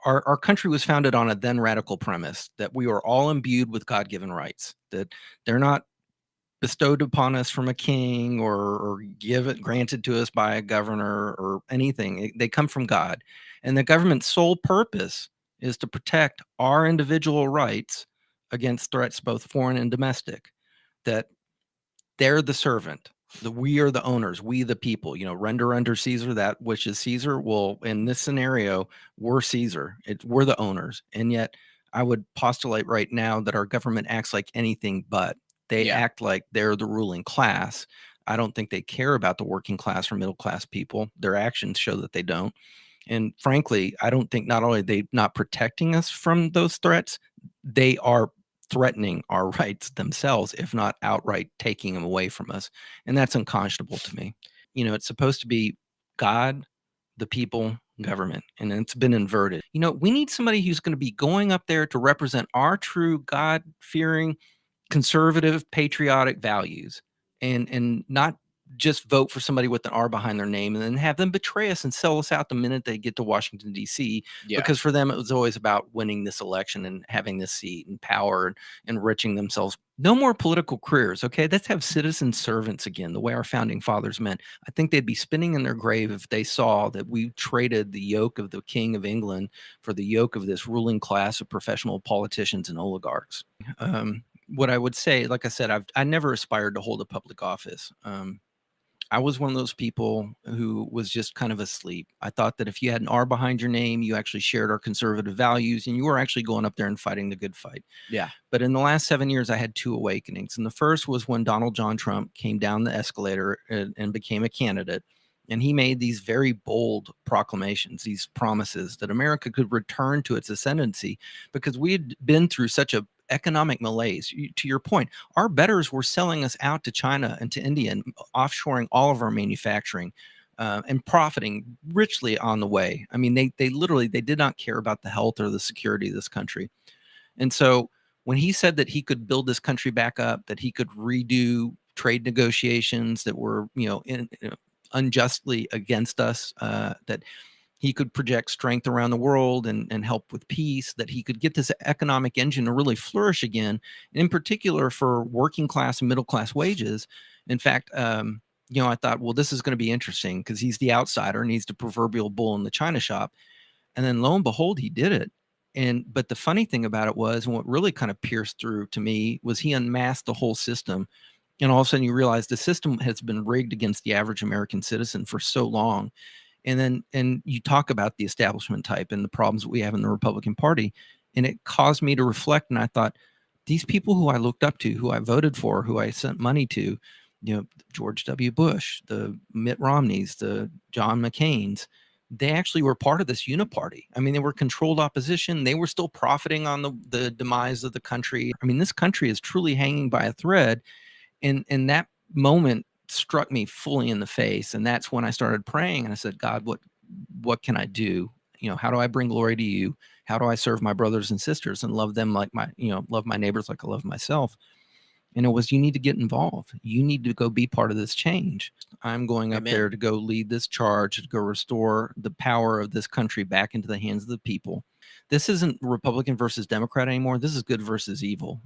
our country was founded on a then radical premise that we are all imbued with God-given rights, that they're not bestowed upon us from a king or granted to us by a governor or anything. They come from God. And the government's sole purpose is to protect our individual rights against threats, both foreign and domestic, that they're the servant. We are the owners, we the people, render unto Caesar that which is Caesar. Well, in this scenario, we're Caesar. We're the owners. And yet I would postulate right now that our government acts like anything but. They Yeah. act like they're the ruling class. I don't think they care about the working class or middle class people. Their actions show that they don't. And frankly, I don't think not only are they not protecting us from those threats, they are threatening our rights themselves, if not outright taking them away from us. And that's unconscionable to me. It's supposed to be God, the people, government, and it's been inverted. We need somebody who's going to be going up there to represent our true God fearing, conservative, patriotic values, and not just vote for somebody with an R behind their name and then have them betray us and sell us out the minute they get to Washington, D.C. Yeah. Because for them, it was always about winning this election and having this seat and power and enriching themselves. No more political careers, okay? Let's have citizen servants again, the way our founding fathers meant. I think they'd be spinning in their grave if they saw that we traded the yoke of the King of England for the yoke of this ruling class of professional politicians and oligarchs. What I would say, like I said, I never aspired to hold a public office. I was one of those people who was just kind of asleep. I thought that if you had an R behind your name, you actually shared our conservative values and you were actually going up there and fighting the good fight. Yeah. But in the last 7 years, I had two awakenings. And the first was when Donald John Trump came down the escalator and became a candidate. And he made these very bold proclamations, these promises that America could return to its ascendancy because we had been through such a economic malaise. To your point, our betters were selling us out to China and to India and offshoring all of our manufacturing and profiting richly on the way. I mean, they literally they did not care about the health or the security of this country. And so when he said that he could build this country back up, that he could redo trade negotiations that were, unjustly against us, that he could project strength around the world and help with peace, that he could get this economic engine to really flourish again, in particular for working class and middle class wages. In fact, I thought, well, this is going to be interesting because he's the outsider and he's the proverbial bull in the china shop. And then lo and behold, he did it. But the funny thing about it was, and what really kind of pierced through to me was he unmasked the whole system. And all of a sudden you realize the system has been rigged against the average American citizen for so long. And you talk about the establishment type and the problems that we have in the Republican Party. And it caused me to reflect. And I thought, these people who I looked up to, who I voted for, who I sent money to, George W. Bush, the Mitt Romneys, the John McCain's, they actually were part of this uniparty. I mean, they were controlled opposition. They were still profiting on the demise of the country. I mean, this country is truly hanging by a thread. And that moment struck me fully in the face. And that's when I started praying and I said, God, what can I do? How do I bring glory to you? How do I serve my brothers and sisters and love them like love my neighbors like I love myself? And it was, you need to get involved. You need to go be part of this change. I'm going up Amen. there to go lead this charge, to go restore the power of this country back into the hands of the people. This isn't Republican versus Democrat anymore. This is good versus evil.